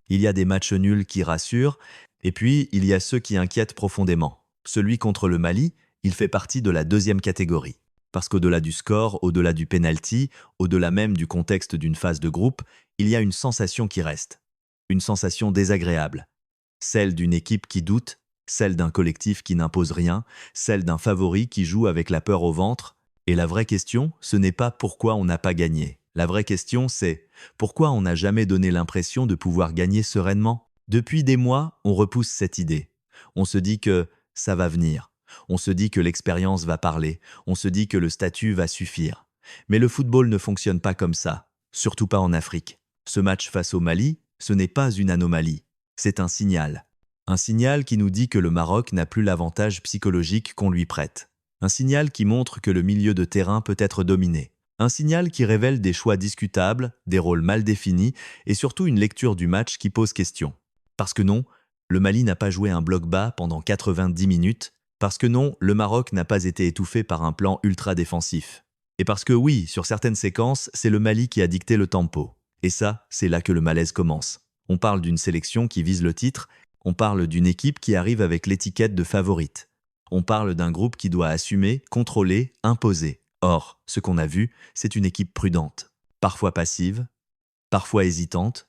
Il y a des matchs nuls qui rassurent, et puis il y a ceux qui inquiètent profondément. Celui contre le Mali, il fait partie de la deuxième catégorie. Parce qu'au-delà du score, au-delà du penalty, au-delà même du contexte d'une phase de groupe, il y a une sensation qui reste. Une sensation désagréable. Celle d'une équipe qui doute, celle d'un collectif qui n'impose rien, celle d'un favori qui joue avec la peur au ventre. Et la vraie question, ce n'est pas pourquoi on n'a pas gagné. La vraie question, c'est pourquoi on n'a jamais donné l'impression de pouvoir gagner sereinement. Depuis des mois, on repousse cette idée. On se dit que ça va venir. On se dit que l'expérience va parler. On se dit que le statut va suffire. Mais le football ne fonctionne pas comme ça, surtout pas en Afrique. Ce match face au Mali, ce n'est pas une anomalie, c'est un signal. Un signal qui nous dit que le Maroc n'a plus l'avantage psychologique qu'on lui prête. Un signal qui montre que le milieu de terrain peut être dominé. Un signal qui révèle des choix discutables, des rôles mal définis et surtout une lecture du match qui pose question. Parce que non, le Mali n'a pas joué un bloc bas pendant 90 minutes. Parce que non, le Maroc n'a pas été étouffé par un plan ultra défensif. Et parce que oui, sur certaines séquences, c'est le Mali qui a dicté le tempo. Et ça, c'est là que le malaise commence. On parle d'une sélection qui vise le titre, on parle d'une équipe qui arrive avec l'étiquette de favorite. On parle d'un groupe qui doit assumer, contrôler, imposer. Or, ce qu'on a vu, c'est une équipe prudente, parfois passive, parfois hésitante,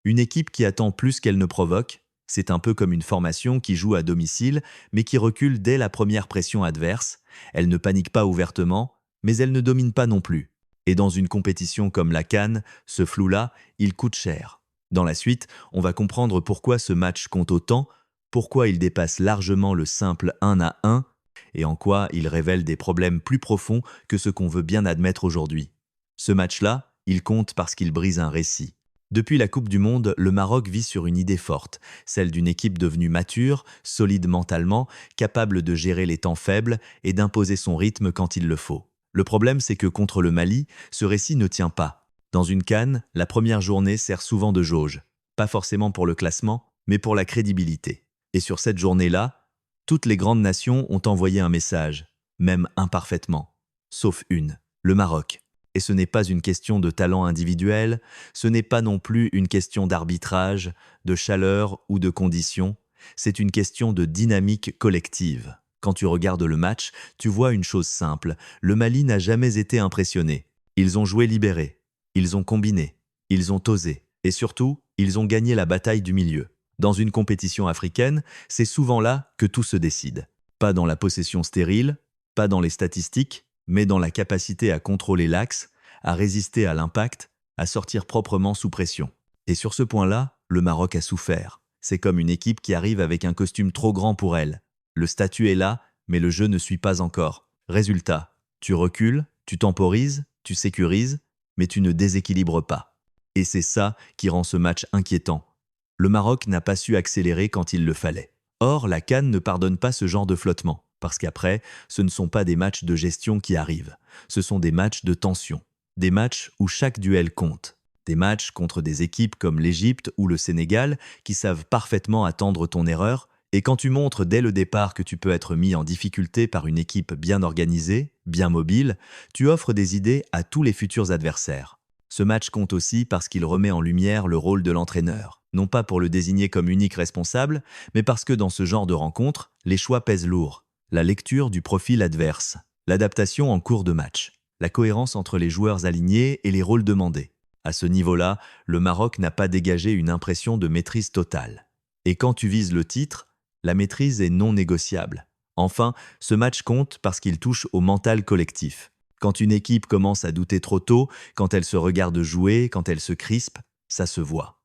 une équipe qui attend plus qu'elle ne provoque. C'est un peu comme une formation qui joue à domicile, mais qui recule dès la première pression adverse. Elle ne panique pas ouvertement, mais elle ne domine pas non plus. Et dans une compétition comme la CAN, ce flou-là, il coûte cher. Dans la suite, on va comprendre pourquoi ce match compte autant, pourquoi il dépasse largement le simple 1-1, et en quoi il révèle des problèmes plus profonds que ce qu'on veut bien admettre aujourd'hui. Ce match-là, il compte parce qu'il brise un récit. Depuis la Coupe du Monde, le Maroc vit sur une idée forte, celle d'une équipe devenue mature, solide mentalement, capable de gérer les temps faibles et d'imposer son rythme quand il le faut. Le problème, c'est que contre le Mali, ce récit ne tient pas. Dans une CAN, la première journée sert souvent de jauge, pas forcément pour le classement, mais pour la crédibilité. Et sur cette journée-là, toutes les grandes nations ont envoyé un message, même imparfaitement, sauf une, le Maroc. Et ce n'est pas une question de talent individuel, ce n'est pas non plus une question d'arbitrage, de chaleur ou de conditions, c'est une question de dynamique collective. Quand tu regardes le match, tu vois une chose simple, le Mali n'a jamais été impressionné. Ils ont joué libérés, ils ont combiné, ils ont osé, et surtout, ils ont gagné la bataille du milieu. Dans une compétition africaine, c'est souvent là que tout se décide. Pas dans la possession stérile, pas dans les statistiques, mais dans la capacité à contrôler l'axe, à résister à l'impact, à sortir proprement sous pression. Et sur ce point-là, le Maroc a souffert. C'est comme une équipe qui arrive avec un costume trop grand pour elle. Le statut est là, mais le jeu ne suit pas encore. Résultat, tu recules, tu temporises, tu sécurises, mais tu ne déséquilibres pas. Et c'est ça qui rend ce match inquiétant. Le Maroc n'a pas su accélérer quand il le fallait. Or, la CAN ne pardonne pas ce genre de flottement. Parce qu'après, ce ne sont pas des matchs de gestion qui arrivent, ce sont des matchs de tension, des matchs où chaque duel compte, des matchs contre des équipes comme l'Égypte ou le Sénégal qui savent parfaitement attendre ton erreur, et quand tu montres dès le départ que tu peux être mis en difficulté par une équipe bien organisée, bien mobile, tu offres des idées à tous les futurs adversaires. Ce match compte aussi parce qu'il remet en lumière le rôle de l'entraîneur, non pas pour le désigner comme unique responsable, mais parce que dans ce genre de rencontre, les choix pèsent lourd. La lecture du profil adverse, l'adaptation en cours de match, la cohérence entre les joueurs alignés et les rôles demandés. À ce niveau-là, le Maroc n'a pas dégagé une impression de maîtrise totale. Et quand tu vises le titre, la maîtrise est non négociable. Enfin, ce match compte parce qu'il touche au mental collectif. Quand une équipe commence à douter trop tôt, quand elle se regarde jouer, quand elle se crispe, ça se voit.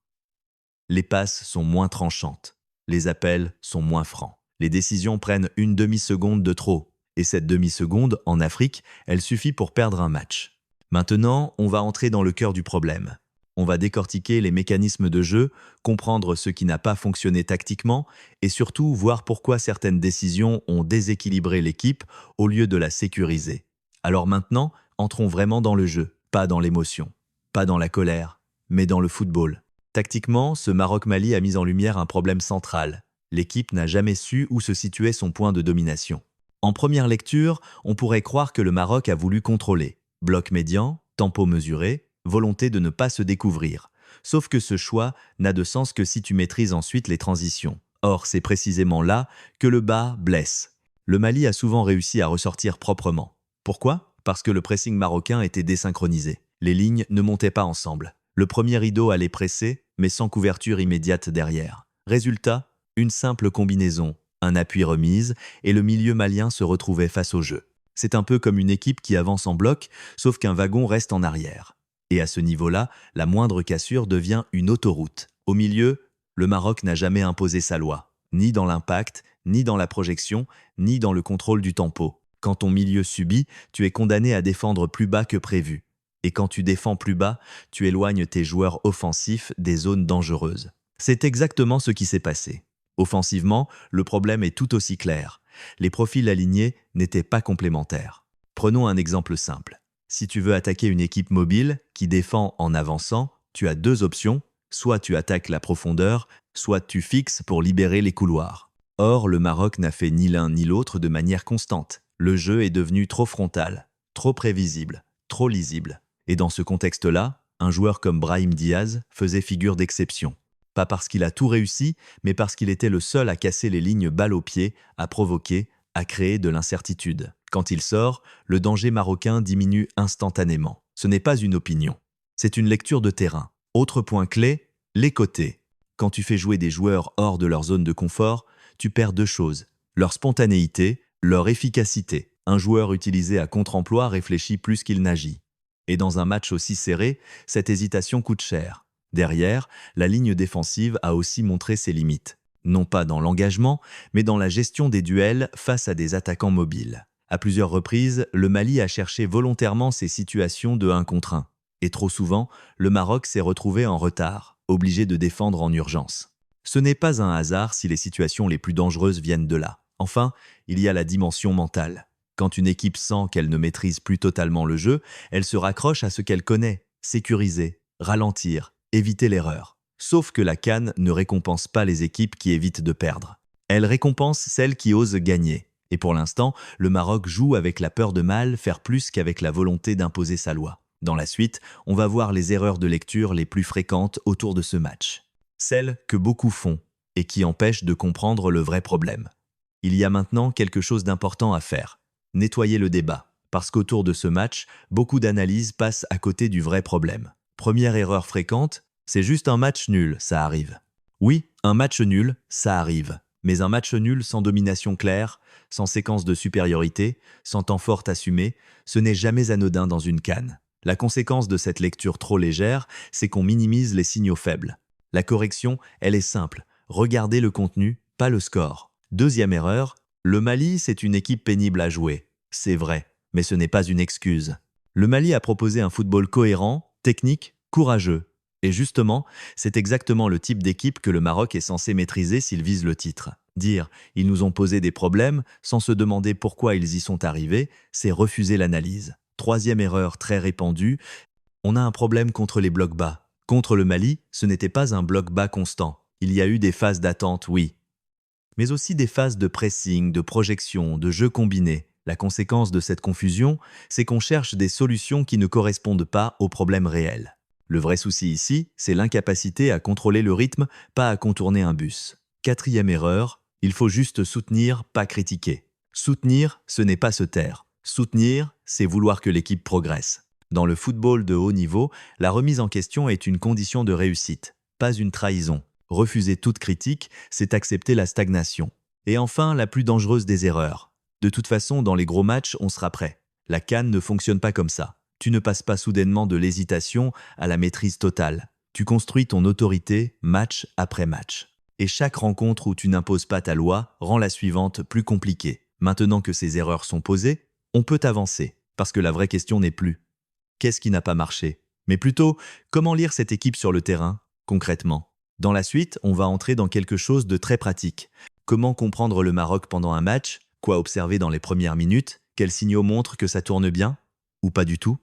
Les passes sont moins tranchantes, les appels sont moins francs. Les décisions prennent une demi-seconde de trop. Et cette demi-seconde, en Afrique, elle suffit pour perdre un match. Maintenant, on va entrer dans le cœur du problème. On va décortiquer les mécanismes de jeu, comprendre ce qui n'a pas fonctionné tactiquement et surtout voir pourquoi certaines décisions ont déséquilibré l'équipe au lieu de la sécuriser. Alors maintenant, entrons vraiment dans le jeu, pas dans l'émotion, pas dans la colère, mais dans le football. Tactiquement, ce Maroc-Mali a mis en lumière un problème central. L'équipe n'a jamais su où se situait son point de domination. En première lecture, on pourrait croire que le Maroc a voulu contrôler. Bloc médian, tempo mesuré, volonté de ne pas se découvrir. Sauf que ce choix n'a de sens que si tu maîtrises ensuite les transitions. Or, c'est précisément là que le bas blesse. Le Mali a souvent réussi à ressortir proprement. Pourquoi? Parce que le pressing marocain était désynchronisé. Les lignes ne montaient pas ensemble. Le premier rideau allait presser, mais sans couverture immédiate derrière. Résultat, une simple combinaison, un appui remise, et le milieu malien se retrouvait face au jeu. C'est un peu comme une équipe qui avance en bloc, sauf qu'un wagon reste en arrière. Et à ce niveau-là, la moindre cassure devient une autoroute. Au milieu, le Maroc n'a jamais imposé sa loi, ni dans l'impact, ni dans la projection, ni dans le contrôle du tempo. Quand ton milieu subit, tu es condamné à défendre plus bas que prévu. Et quand tu défends plus bas, tu éloignes tes joueurs offensifs des zones dangereuses. C'est exactement ce qui s'est passé. Offensivement, le problème est tout aussi clair. Les profils alignés n'étaient pas complémentaires. Prenons un exemple simple. Si tu veux attaquer une équipe mobile qui défend en avançant, tu as deux options. Soit tu attaques la profondeur, soit tu fixes pour libérer les couloirs. Or, le Maroc n'a fait ni l'un ni l'autre de manière constante. Le jeu est devenu trop frontal, trop prévisible, trop lisible. Et dans ce contexte-là, un joueur comme Brahim Diaz faisait figure d'exception. Pas parce qu'il a tout réussi, mais parce qu'il était le seul à casser les lignes balle au pied, à provoquer, à créer de l'incertitude. Quand il sort, le danger marocain diminue instantanément. Ce n'est pas une opinion. C'est une lecture de terrain. Autre point clé, les côtés. Quand tu fais jouer des joueurs hors de leur zone de confort, tu perds deux choses. Leur spontanéité, leur efficacité. Un joueur utilisé à contre-emploi réfléchit plus qu'il n'agit. Et dans un match aussi serré, cette hésitation coûte cher. Derrière, la ligne défensive a aussi montré ses limites. Non pas dans l'engagement, mais dans la gestion des duels face à des attaquants mobiles. À plusieurs reprises, le Mali a cherché volontairement ces situations de 1 contre 1. Et trop souvent, le Maroc s'est retrouvé en retard, obligé de défendre en urgence. Ce n'est pas un hasard si les situations les plus dangereuses viennent de là. Enfin, il y a la dimension mentale. Quand une équipe sent qu'elle ne maîtrise plus totalement le jeu, elle se raccroche à ce qu'elle connaît, sécuriser, ralentir, éviter l'erreur. Sauf que la CAN ne récompense pas les équipes qui évitent de perdre. Elle récompense celles qui osent gagner. Et pour l'instant, le Maroc joue avec la peur de mal faire plus qu'avec la volonté d'imposer sa loi. Dans la suite, on va voir les erreurs de lecture les plus fréquentes autour de ce match. Celles que beaucoup font et qui empêchent de comprendre le vrai problème. Il y a maintenant quelque chose d'important à faire. Nettoyer le débat. Parce qu'autour de ce match, beaucoup d'analyses passent à côté du vrai problème. Première erreur fréquente, c'est juste un match nul, ça arrive. Oui, un match nul, ça arrive. Mais un match nul sans domination claire, sans séquence de supériorité, sans temps fort assumé, ce n'est jamais anodin dans une CAN. La conséquence de cette lecture trop légère, c'est qu'on minimise les signaux faibles. La correction, elle est simple. Regardez le contenu, pas le score. Deuxième erreur, le Mali, c'est une équipe pénible à jouer. C'est vrai, mais ce n'est pas une excuse. Le Mali a proposé un football cohérent, technique, courageux. Et justement, c'est exactement le type d'équipe que le Maroc est censé maîtriser s'il vise le titre. Dire « ils nous ont posé des problèmes » sans se demander pourquoi ils y sont arrivés, c'est refuser l'analyse. Troisième erreur très répandue, on a un problème contre les blocs bas. Contre le Mali, ce n'était pas un bloc bas constant. Il y a eu des phases d'attente, oui. Mais aussi des phases de pressing, de projection, de jeu combiné. La conséquence de cette confusion, c'est qu'on cherche des solutions qui ne correspondent pas aux problèmes réels. Le vrai souci ici, c'est l'incapacité à contrôler le rythme, pas à contourner un bus. Quatrième erreur, il faut juste soutenir, pas critiquer. Soutenir, ce n'est pas se taire. Soutenir, c'est vouloir que l'équipe progresse. Dans le football de haut niveau, la remise en question est une condition de réussite, pas une trahison. Refuser toute critique, c'est accepter la stagnation. Et enfin, la plus dangereuse des erreurs. De toute façon, dans les gros matchs, on sera prêt. La CAN ne fonctionne pas comme ça. Tu ne passes pas soudainement de l'hésitation à la maîtrise totale. Tu construis ton autorité match après match. Et chaque rencontre où tu n'imposes pas ta loi rend la suivante plus compliquée. Maintenant que ces erreurs sont posées, on peut avancer. Parce que la vraie question n'est plus « qu'est-ce qui n'a pas marché ?» mais plutôt « comment lire cette équipe sur le terrain, concrètement ?» Dans la suite, on va entrer dans quelque chose de très pratique. Comment comprendre le Maroc pendant un match? Quoi observer dans les premières minutes? Quels signaux montrent que ça tourne bien? Ou pas du tout?